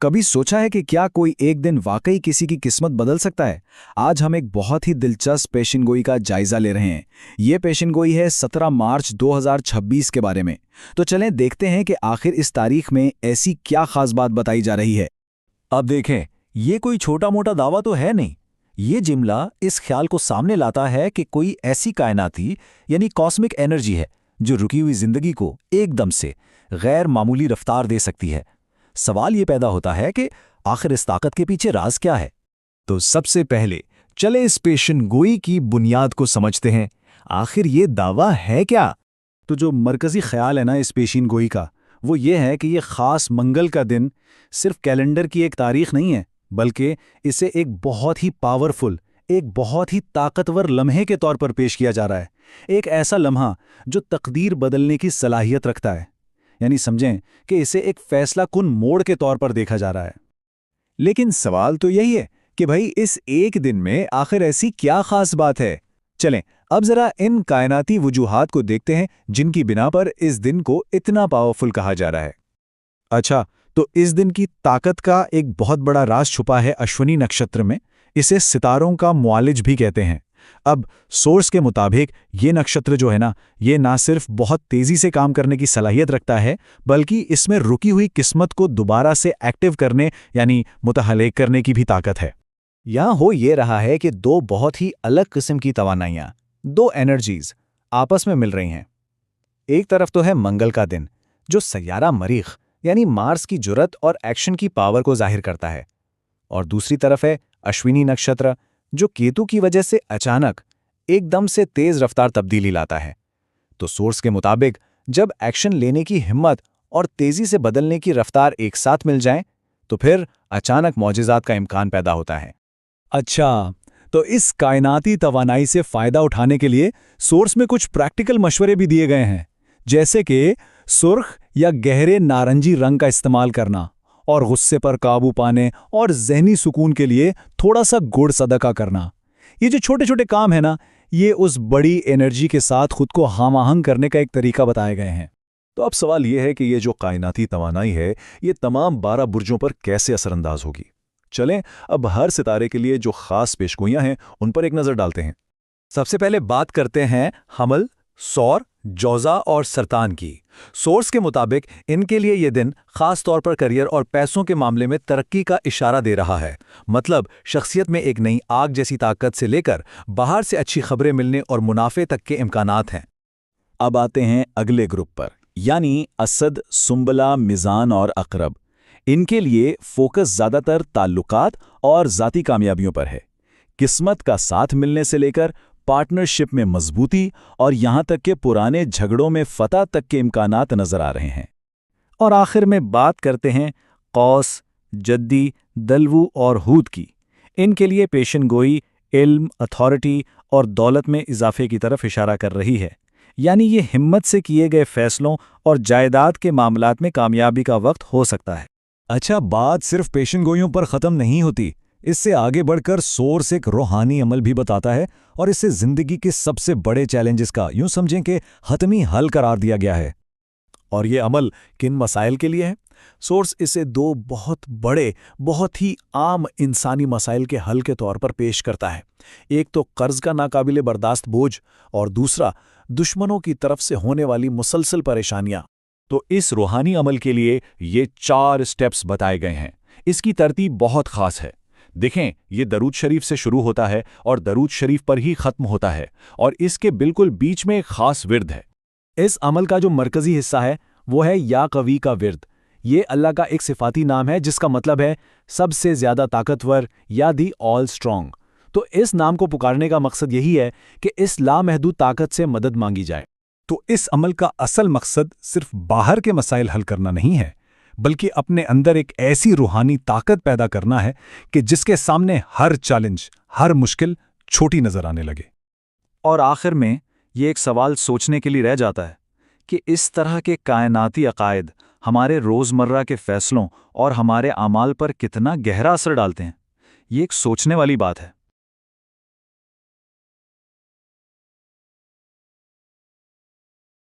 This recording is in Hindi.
कभी सोचा है कि क्या कोई एक दिन वाकई किसी की किस्मत बदल सकता है? आज हम एक बहुत ही दिलचस्प पेशिनगोई का जायजा ले रहे हैं। ये पेशिनगोई है 17 मार्च 2026 के बारे में। तो चलें देखते हैं कि आखिर इस तारीख में ऐसी क्या खास बात बताई जा रही है। अब देखें, ये कोई छोटा मोटा दावा तो है नहीं। ये जुमला इस ख्याल को सामने लाता है कि कोई ऐसी कायनाती यानी कॉस्मिक एनर्जी है जो रुकी हुई जिंदगी को एकदम से गैर मामूली रफ्तार दे सकती है। सवाल ये पैदा होता है कि आखिर इस ताकत के पीछे राज क्या है। तो सबसे पहले चले इस पेशिनगोई की बुनियाद को समझते हैं। आखिर ये दावा है क्या? तो जो मरकजी ख्याल है ना इस पेशिनगोई का, वो ये है कि ये खास मंगल का दिन सिर्फ कैलेंडर की एक तारीख नहीं है, बल्कि इसे एक बहुत ही पावरफुल, एक बहुत ही ताकतवर लम्हे के तौर पर पेश किया जा रहा है। एक ऐसा लम्हा जो तकदीर बदलने की सलाहियत रखता है। यानी समझें कि इसे एक फैसला कुन मोड़ के तौर पर देखा जा रहा है। लेकिन सवाल तो यही है कि भाई इस एक दिन में आखिर ऐसी क्या खास बात है। चलें अब जरा इन कायनाती वजूहात को देखते हैं जिनकी बिना पर इस दिन को इतना पावरफुल कहा जा रहा है। अच्छा, तो इस दिन की ताकत का एक बहुत बड़ा राज छुपा है अश्विनी नक्षत्र में। इसे सितारों का मुआलिज भी कहते हैं। अब सोर्स के मुताबिक ये नक्षत्र जो है ना, ये ना सिर्फ बहुत तेजी से काम करने की सलाहियत रखता है, बल्कि इसमें रुकी हुई किस्मत को दोबारा से एक्टिव करने यानी मुतहल्लिक करने की भी ताकत है। यहाँ हो ये रहा है कि दो बहुत ही अलग किस्म की तवानाइयाँ, दो एनर्जीज आपस में मिल रही हैं। एक तरफ तो है मंगल का दिन, जो सैयारा मरीख यानी मार्स की जुर्रत और एक्शन की पावर को जाहिर करता है, और दूसरी तरफ है अश्विनी नक्षत्र, जो केतु की वजह से अचानक एकदम से तेज रफ्तार तब्दीली लाता है। तो सोर्स के मुताबिक जब एक्शन लेने की हिम्मत और तेजी से बदलने की रफ्तार एक साथ मिल जाएं, तो फिर अचानक मौजिज़ात का इम्कान पैदा होता है। अच्छा, तो इस कायनाती तवानाई से फायदा उठाने के लिए सोर्स में कुछ प्रैक्टिकल मशवरे भी दिए गए हैं, जैसे कि सुर्ख या गहरे नारंगी रंग का इस्तेमाल करना, और गुस्से पर काबू पाने और ज़हनी सुकून के लिए थोड़ा सा गुड़ सदका करना। ये जो छोटे छोटे काम है ना, ये उस बड़ी एनर्जी के साथ खुद को हम आहंग करने का एक तरीका बताए गए हैं। तो अब सवाल यह है कि ये जो कायनाती तवानाई है, ये तमाम 12 बुर्जों पर कैसे असरअंदाज होगी। चलें अब हर सितारे के लिए जो खास पेशगोइयां हैं उन पर एक नज़र डालते हैं। सबसे पहले बात करते हैं हमल, सौर, जौज़ा और सरतान की। सोर्स के मुताबिक इनके लिए ये दिन खास तौर पर करियर और पैसों के मामले में तरक्की का इशारा दे रहा है। मतलब शख्सियत में एक नई आग जैसी ताकत से लेकर बाहर से अच्छी खबरें मिलने और मुनाफे तक के इम्कानात हैं। अब आते हैं अगले ग्रुप पर, यानी असद, सुंबला, मिज़ान और अकरब। इनके लिए फोकस ज़्यादातर ताल्लुकात और ज़ाती कामयाबियों पर है। किस्मत का साथ मिलने से लेकर पार्टनरशिप में मजबूती और यहां तक कि पुराने झगड़ों में फतह तक के इम्कानात नजर आ रहे हैं। और आखिर में बात करते हैं कौस, जद्दी, दलवू और हूद की। इनके लिए पेशनगोई इल्म, अथॉरिटी और दौलत में इजाफे की तरफ इशारा कर रही है। यानी ये हिम्मत से किए गए फैसलों और जायदाद के मामलात में कामयाबी का वक्त हो सकता है। अच्छा, बात सिर्फ पेशनगोइयों पर ख़त्म नहीं होती। इससे आगे बढ़कर सोर्स एक रूहानी अमल भी बताता है, और इसे जिंदगी के सबसे बड़े चैलेंजेस का यूं समझें कि हतमी हल करार दिया गया है। और ये अमल किन मसाइल के लिए है? सोर्स इसे दो बहुत बड़े, बहुत ही आम इंसानी मसाइल के हल के तौर पर पेश करता है। एक तो कर्ज का नाकाबिले बर्दाश्त बोझ, और दूसरा दुश्मनों की तरफ से होने वाली मुसलसल परेशानियां। तो इस रूहानी अमल के लिए ये 4 स्टेप्स बताए गए हैं। इसकी तरतीब बहुत खास है। देखें, ये दरूद शरीफ से शुरू होता है और दरूद शरीफ पर ही खत्म होता है, और इसके बिल्कुल बीच में एक खास विर्द है। इस अमल का जो मरकजी हिस्सा है वो है या कवी का विर्द। ये अल्लाह का एक सिफाती नाम है जिसका मतलब है सबसे ज्यादा ताकतवर या दी ऑल स्ट्रॉन्ग। तो इस नाम को पुकारने का मकसद यही है कि इस लामहदूद ताकत से मदद मांगी जाए। तो इस अमल का असल मकसद सिर्फ बाहर के मसाइल हल करना नहीं है, बल्कि अपने अंदर एक ऐसी रूहानी ताकत पैदा करना है कि जिसके सामने हर चैलेंज, हर मुश्किल छोटी नजर आने लगे। और आखिर में ये एक सवाल सोचने के लिए रह जाता है कि इस तरह के कायनाती अकायद हमारे रोज़मर्रा के फैसलों और हमारे आमाल पर कितना गहरा असर डालते हैं। ये एक सोचने वाली बात है।